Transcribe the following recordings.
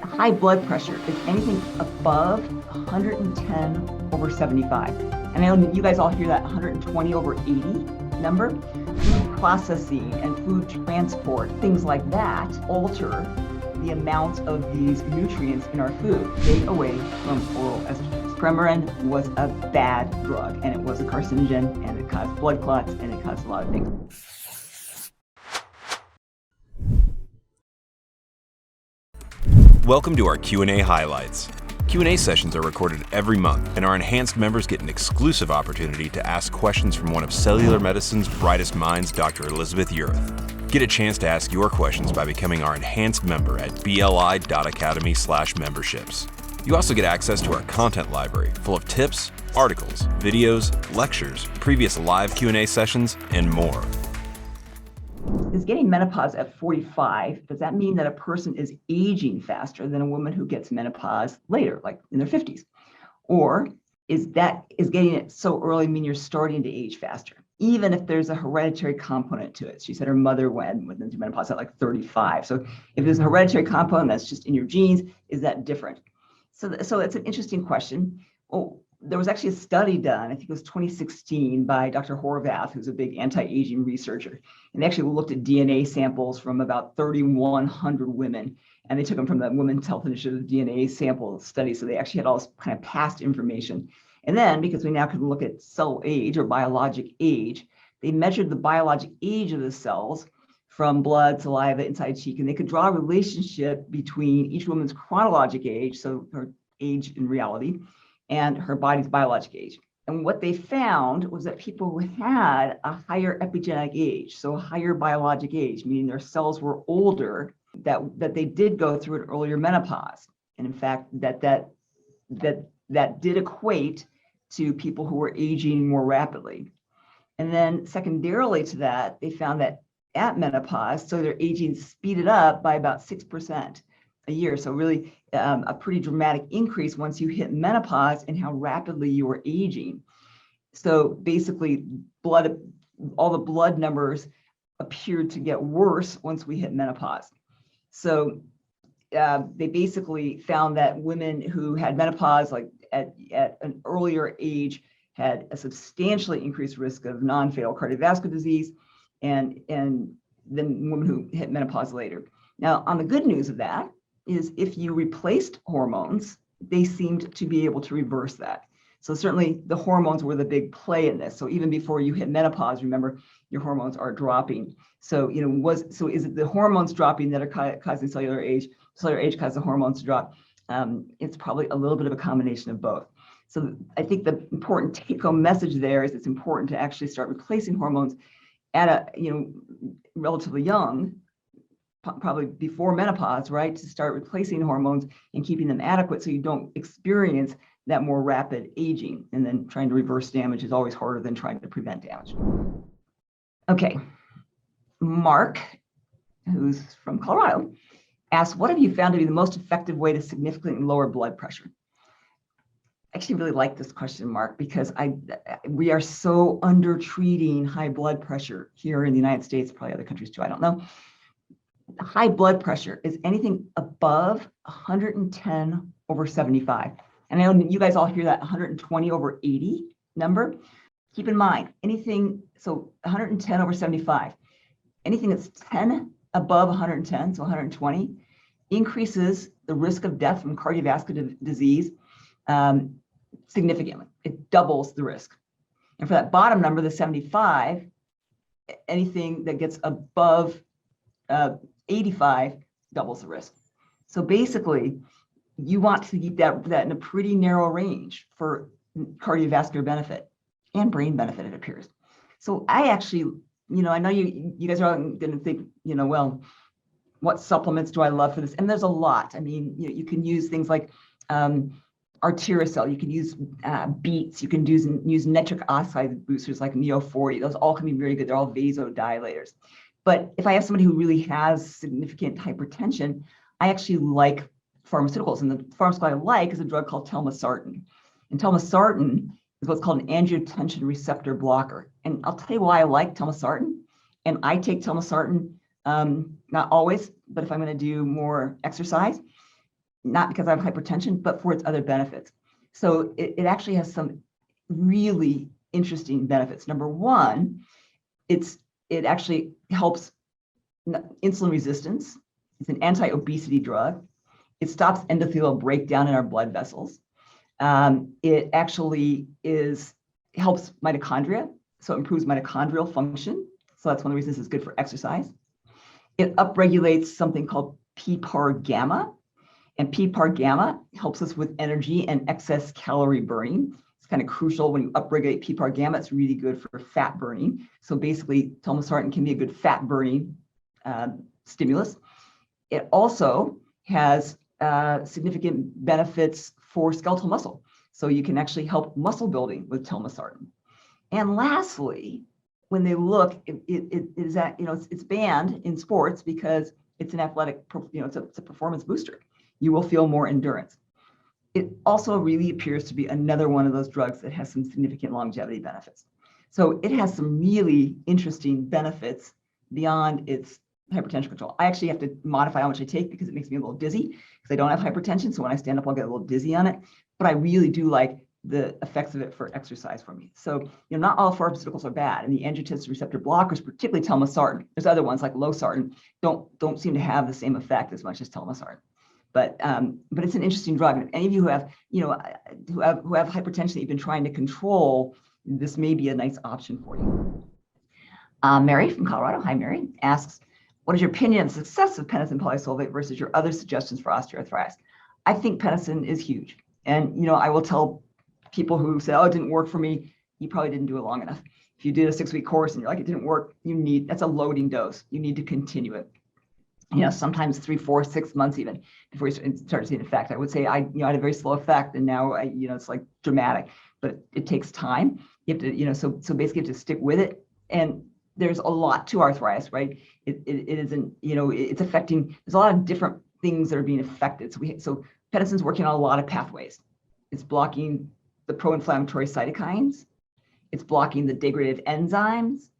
High blood pressure is anything above 110 over 75. And I know you guys all hear that 120 over 80 number. Food processing and food transport, things like that, alter the amount of these nutrients in our food. Stay away from oral estrogens. Premarin was a bad drug, and it was a carcinogen, and it caused blood clots, and it caused a lot of things. Welcome to our Q&A highlights. Q&A sessions are recorded every month, and our enhanced members get an exclusive opportunity to ask questions from one of cellular medicine's brightest minds, Dr. Elizabeth Yurth. Get a chance to ask your questions by becoming our enhanced member at bli.academy/memberships. You also get access to our content library full of tips, articles, videos, lectures, previous live Q&A sessions, and more. Is getting menopause at 45, does that mean that a person is aging faster than a woman who gets menopause later, like in their 50s? Or is getting it so early mean you're starting to age faster, even if there's a hereditary component to it? She said her mother went into menopause at like 35. So if there's a hereditary component that's just in your genes, is that different? So it's an interesting question. Well, there was actually a study done, I think it was 2016, by Dr. Horvath, who's a big anti-aging researcher. And they actually looked at DNA samples from about 3,100 women. And they took them from the Women's Health Initiative DNA sample study. So they actually had all this kind of past information. And then, because we now can look at cell age or biologic age, they measured the biologic age of the cells from blood, saliva, inside cheek. And they could draw a relationship between each woman's chronologic age, so her age in reality, and her body's biologic age. And what they found was that people who had a higher epigenetic age, so a higher biologic age, meaning their cells were older, that they did go through an earlier menopause. And in fact, that did equate to people who were aging more rapidly. And then secondarily to that, they found that at menopause, so their aging speeded up by about 6% a year. So really a pretty dramatic increase once you hit menopause and how rapidly you were aging. So basically all the blood numbers appeared to get worse once we hit menopause. So they basically found that women who had menopause like at an earlier age had a substantially increased risk of non-fatal cardiovascular disease and then women who hit menopause later. Now, on the good news of that is if you replaced hormones, they seemed to be able to reverse that. So certainly the hormones were the big play in this. So even before you hit menopause, remember your hormones are dropping. So is it the hormones dropping that are causing cellular age? Cellular age causes the hormones to drop. It's probably a little bit of a combination of both. So I think the important take-home message there is it's important to actually start replacing hormones at a relatively young, probably before menopause, right? To start replacing hormones and keeping them adequate so you don't experience that more rapid aging. And then trying to reverse damage is always harder than trying to prevent damage. Okay, Mark, who's from Colorado, asked, what have you found to be the most effective way to significantly lower blood pressure? I actually really like this question, Mark, because we are so under treating high blood pressure here in the United States, probably other countries too, I don't know. High blood pressure is anything above 110 over 75. And I know you guys all hear that 120 over 80 number. Keep in mind, so 110 over 75, anything that's 10 above 110, so 120, increases the risk of death from cardiovascular disease significantly. It doubles the risk. And for that bottom number, the 75, anything that gets above 85 doubles the risk. So basically, you want to keep that in a pretty narrow range for cardiovascular benefit and brain benefit, it appears. So I actually, I know you guys are going to think, well, what supplements do I love for this? And there's a lot. I mean, you can use things like Arterisol, you can use beets, you can use nitric oxide boosters like Neo40. Those all can be very good. They're all vasodilators. But if I have somebody who really has significant hypertension, I actually like pharmaceuticals. And the pharmaceutical I like is a drug called telmisartan. And telmisartan is what's called an angiotensin receptor blocker. And I'll tell you why I like telmisartan. And I take telmisartan, not always, but if I'm going to do more exercise, not because I have hypertension, but for its other benefits. So it actually has some really interesting benefits. Number one, it actually helps insulin resistance. It's an anti-obesity drug. It stops endothelial breakdown in our blood vessels. It actually helps mitochondria, so it improves mitochondrial function. So that's one of the reasons it's good for exercise. It upregulates something called PPAR gamma, and PPAR gamma helps us with energy and excess calorie burning. It's kind of crucial when you upregulate PPAR gamma. It's really good for fat burning. So basically, telmisartan can be a good fat burning stimulus. It also has significant benefits for skeletal muscle. So you can actually help muscle building with telmisartan. And lastly, when they look, it's banned in sports because it's an athletic, it's a performance booster. You will feel more endurance. It also really appears to be another one of those drugs that has some significant longevity benefits. So it has some really interesting benefits beyond its hypertension control. I actually have to modify how much I take because it makes me a little dizzy because I don't have hypertension. So when I stand up, I'll get a little dizzy on it. But I really do like the effects of it for exercise for me. So, not all pharmaceuticals are bad, and the angiotensin receptor blockers, particularly telmisartan, there's other ones like losartan, don't seem to have the same effect as much as telmisartan. But it's an interesting drug. And if any of you who have, who have hypertension that you've been trying to control, this may be a nice option for you. Mary from Colorado, hi Mary, asks, what is your opinion on the success of penisin polysulfate versus your other suggestions for osteoarthritis? I think penisin is huge. And, I will tell people who say, oh, it didn't work for me, you probably didn't do it long enough. If you did a 6-week course and you're like, it didn't work, that's a loading dose. You need to continue it. Sometimes 3, 4, 6 months even before you start seeing effect. I would say I had a very slow effect, and now it's like dramatic, but it takes time. You have to, so basically you have to stick with it. And there's a lot to arthritis, right? It isn't, it's affecting, there's a lot of different things that are being affected. So penisin's working on a lot of pathways. It's blocking the pro-inflammatory cytokines. It's blocking the degradative enzymes.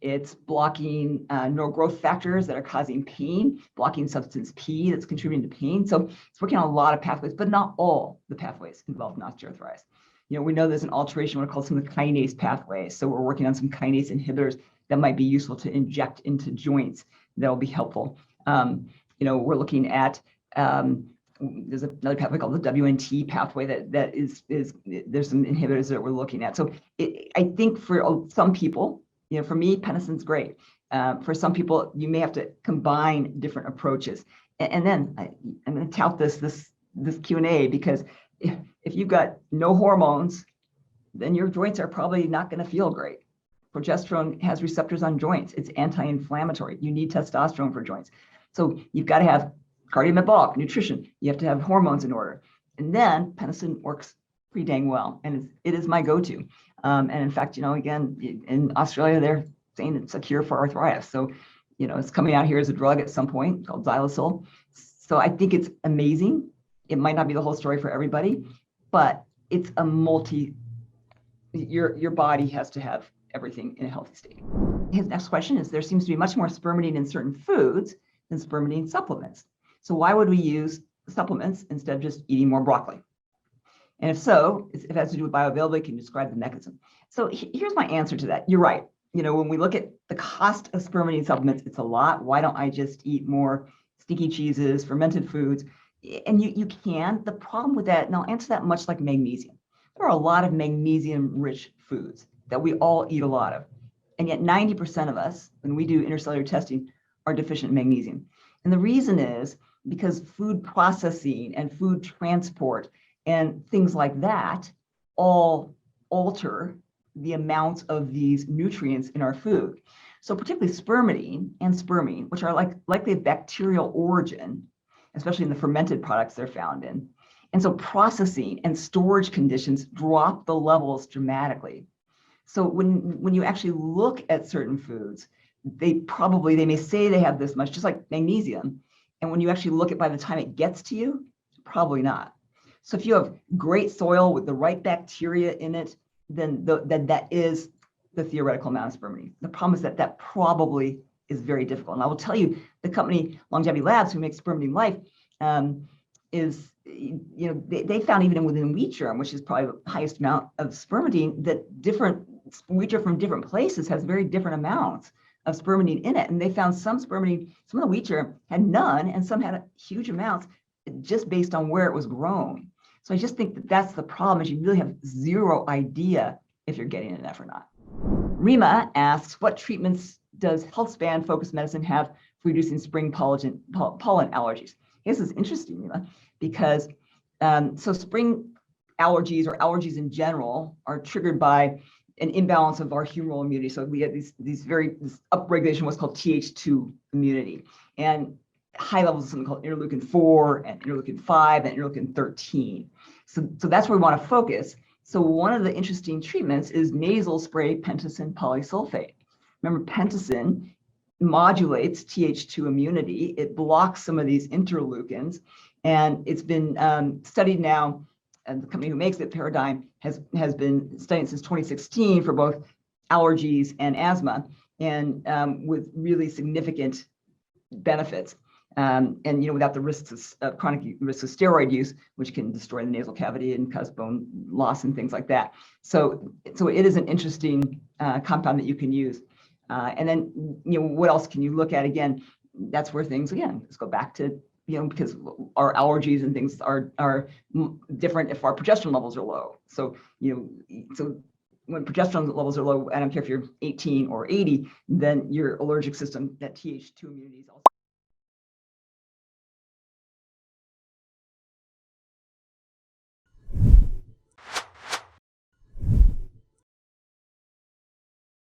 It's blocking neural growth factors that are causing pain, blocking substance P that's contributing to pain. So it's working on a lot of pathways, but not all the pathways involved in osteoarthritis. We know there's an alteration, what are called some of the kinase pathways. So we're working on some kinase inhibitors that might be useful to inject into joints that will be helpful. We're looking at there's another pathway called the WNT pathway that is there's some inhibitors that we're looking at. So I think for some people, for me, penisin's great. For some people, you may have to combine different approaches. And then I'm going to tout this Q&A because if you've got no hormones, then your joints are probably not going to feel great. Progesterone has receptors on joints. It's anti-inflammatory. You need testosterone for joints. So you've got to have cardiometabolic, nutrition. You have to have hormones in order. And then penisin works pretty dang well. And it is my go-to. And in fact, again, in Australia, they're saying it's a cure for arthritis. So, it's coming out here as a drug at some point called xylitol. So I think it's amazing. It might not be the whole story for everybody, but it's your body has to have everything in a healthy state. His next question is, there seems to be much more spermidine in certain foods than spermidine supplements. So why would we use supplements instead of just eating more broccoli? And if so, if it has to do with bioavailability, can you describe the mechanism? So here's my answer to that. You're right. When we look at the cost of spermidine supplements, it's a lot. Why don't I just eat more sticky cheeses, fermented foods? And you can. The problem with that, and I'll answer that much like magnesium. There are a lot of magnesium-rich foods that we all eat a lot of. And yet 90% of us, when we do intercellular testing, are deficient in magnesium. And the reason is because food processing and food transport and things like that all alter the amounts of these nutrients in our food. So particularly spermidine and spermine, which are likely of bacterial origin, especially in the fermented products they're found in. And so processing and storage conditions drop the levels dramatically. So when you actually look at certain foods, they may say they have this much, just like magnesium. And when you actually look at by the time it gets to you, probably not. So if you have great soil with the right bacteria in it, then that is the theoretical amount of spermidine. The problem is that probably is very difficult. And I will tell you, the company Longevity Labs, who makes Spermidine Life, they found even within wheat germ, which is probably the highest amount of spermidine, that different wheat germ from different places has very different amounts of spermidine in it. And they found some spermidine, some of the wheat germ had none, and some had huge amounts just based on where it was grown. So I just think that that's the problem, is you really have zero idea if you're getting enough or not. Rima asks, what treatments does health span focused medicine have for reducing spring pollen allergies? This is interesting, Rima, because so spring allergies, or allergies in general, are triggered by an imbalance of our humoral immunity. So we have this upregulation, what's called Th2 immunity, and high levels of something called interleukin 4 and interleukin 5 and interleukin 13. So that's where we want to focus. So one of the interesting treatments is nasal spray pentosan polysulfate. Remember, pentosan modulates Th2 immunity. It blocks some of these interleukins, and it's been studied now. And the company who makes it, Paradigm, has been studying since 2016 for both allergies and asthma, and with really significant benefits. And without the risks of chronic risks of steroid use, which can destroy the nasal cavity and cause bone loss and things like that. So it is an interesting compound that you can use. And then what else can you look at? Again, that's where things, again, let's go back to because our allergies and things are different if our progesterone levels are low. So so when progesterone levels are low, I don't care if you're 18 or 80, then your allergic system, that Th2 immunity is also